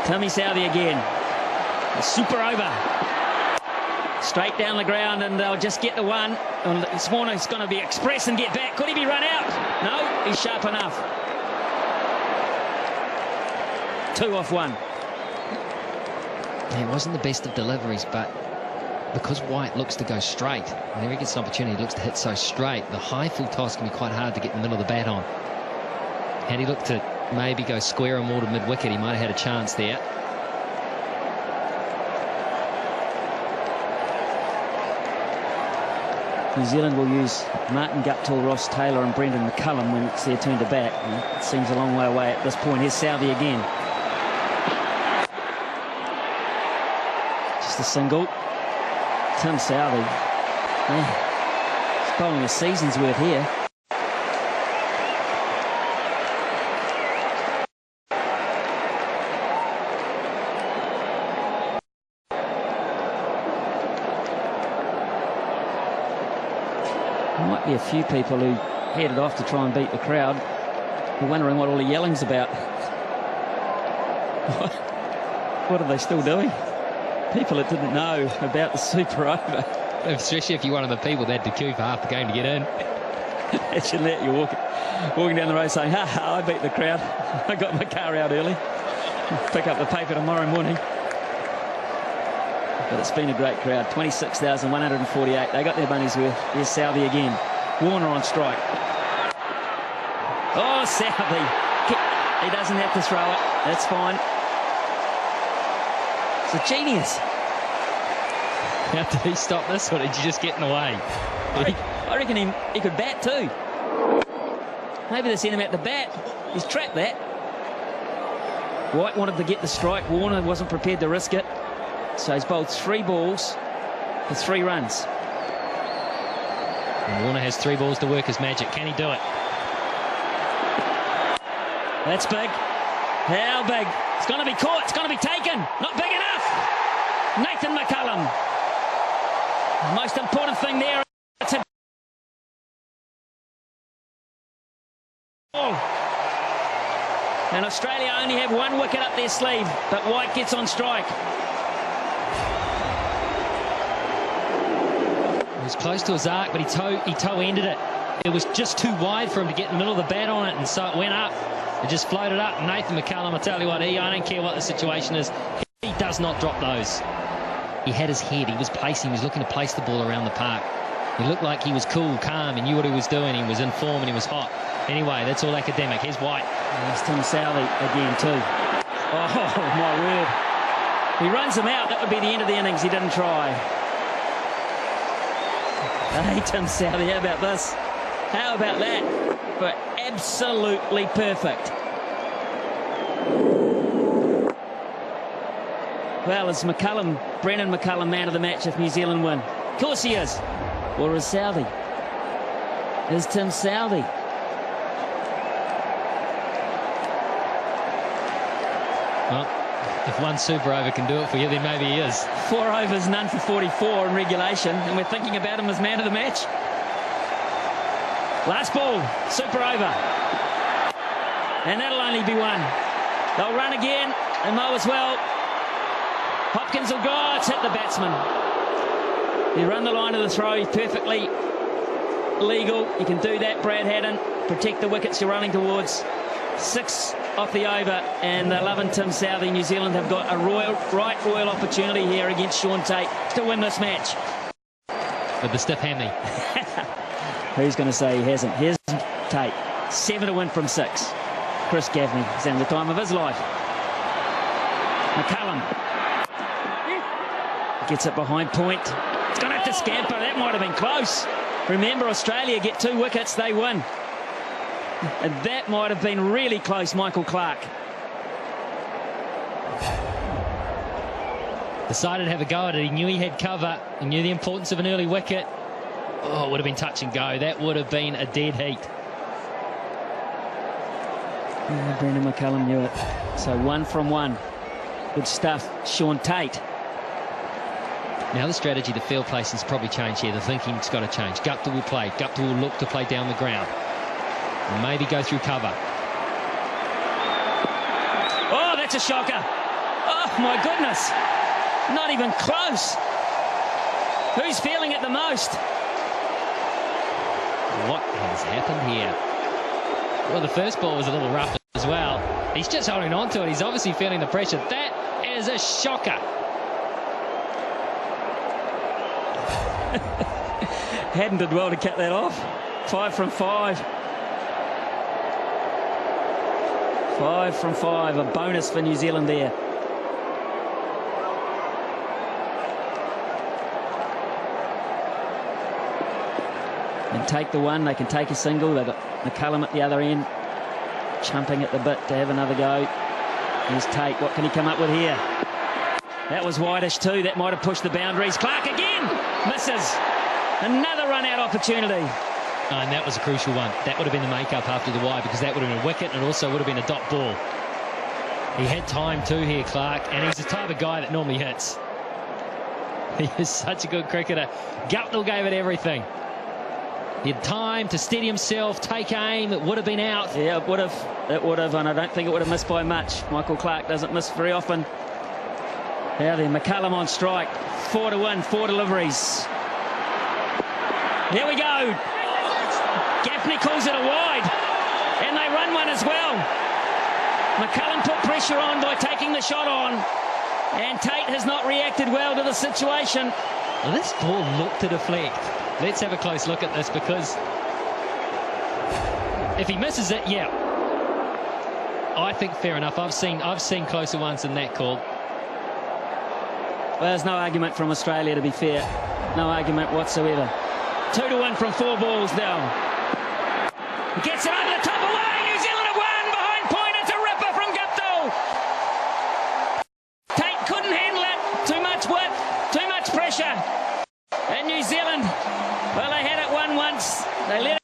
Timmy Southey again. A super over. Straight down the ground, and they'll just get the one. And this morning's going to be express and get back. Could he be run out? No, he's sharp enough. 2 off 1. Yeah, it wasn't the best of deliveries, but because White looks to go straight, whenever he gets an opportunity, he looks to hit so straight. The high full toss can be quite hard to get in the middle of the bat on. Had he looked to maybe go square and more to mid-wicket, he might have had a chance there. New Zealand will use Martin Guptill, Ross Taylor and Brendan McCullum when it's their turn to bat. It seems a long way away at this point. Here's Southey again. Just a single. Tim Southey. He's bowling a season's worth here. There might be a few people who headed off to try and beat the crowd. They're wondering what all the yelling's about. What are they still doing? People that didn't know about the super over. Especially if you're one of the people that had to queue for half the game to get in. Imagine that, you're walking down the road saying, ha, I beat the crowd. I got my car out early. Pick up the paper tomorrow morning. But it's been a great crowd. 26,148. They got their money's worth. Here's Southey again. Warner on strike. Oh, Southey. He doesn't have to throw it. That's fine. It's a genius. How did he stop this, or did you just get in the way? I reckon he could bat too. Maybe they sent him out the bat. He's trapped that. White wanted to get the strike. Warner wasn't prepared to risk it. So he's bowled 3 balls for 3 runs. And Warner has 3 balls to work his magic. Can he do it? That's big. How big? It's going to be caught. It's going to be taken. Not big enough. Nathan McCullum. The most important thing there. It's a ball. And Australia only have 1 wicket up their sleeve, but White gets on strike. He was close to his arc, but he toe-ended it. It was just too wide for him to get in the middle of the bat on it, and so it went up. It just floated up. Nathan McCullum, I tell you what, I don't care what the situation is, he does not drop those. He had his head, he was placing, he was looking to place the ball around the park. He looked like he was cool, calm, and knew what he was doing. He was in form and he was hot. Anyway, that's all academic. Here's White. There's Tim Southey again too. Oh, my word. He runs him out. That would be the end of the innings. He didn't try. Hey, Tim Southey, how about this? How about that? But absolutely perfect. Well, is Brendan McCullum man of the match if New Zealand win? Of course he is. Or is Southey? Is Tim Southey? Well, if one super over can do it for you, then maybe he is. 4 overs, none for 44 in regulation, and we're thinking about him as man of the match. Last ball, super over. And that'll only be 1. They'll run again, and mow as well. Hopkins will go. It's hit the batsman. You run the line of the throw, perfectly legal. You can do that, Brad Haddon. Protect the wickets you're running towards. 6 off the over, and they're loving Tim Southey. New Zealand have got a royal opportunity here against Sean Tate to win this match. With the stiff hammy. Who's going to say he hasn't? Here's Tate. 7 to win from 6. Chris Gaffney is having the time of his life. McCullum gets it behind point. It's going to have to scamper. That might have been close. Remember, Australia get 2 wickets, they win. And that might have been really close, Michael Clark. Decided to have a go at it. He knew he had cover. He knew the importance of an early wicket. Oh, it would have been touch and go. That would have been a dead heat. Yeah, Brendan McCullum knew it. So 1 from 1. Good stuff, Sean Tate. Now the strategy, the field placing's probably changed here. The thinking's got to change. Guptill will play. Guptill will look to play down the ground. And maybe go through cover. Oh, that's a shocker. Oh, my goodness. Not even close. Who's feeling it the most? What has happened here? Well, the first ball was a little rough as well. He's just holding on to it. He's obviously feeling the pressure. That is a shocker. Hadden did well to cut that off. 5 from 5. 5 from 5. A bonus for New Zealand there. And take the one. They can take a single. They've got McCullum at the other end, chumping at the bit to have another go. Here's Tate. What can he come up with here? That was wideish too. That might have pushed the boundaries. Clark again misses. Another run-out opportunity. And that was a crucial one. That would have been the make-up after the wide, because that would have been a wicket and also would have been a dot ball. He had time too here, Clark, and he's the type of guy that normally hits. He is such a good cricketer. Guptill gave it everything. He had time to steady himself, take aim. It would have been out. Yeah, it would have. It would have, and I don't think it would have missed by much. Michael Clark doesn't miss very often. Now then, McCullum on strike. 4 to 1, 4 deliveries. Here we go. Gaffney calls it a wide, and they run one as well. McCullum put pressure on by taking the shot on, and Tate has not reacted well to the situation. Well, this ball looked to deflect. Let's have a close look at this, because if he misses it, yeah, I think fair enough. I've seen closer ones than that called. Well, there's no argument from Australia, to be fair. No argument whatsoever. 2 to 1 from 4 balls down. Gets it over the top away. New Zealand have won behind point. It's a ripper from Guptill. Tate couldn't handle it. Too much width, too much pressure. And New Zealand, well, they had it won once. They let it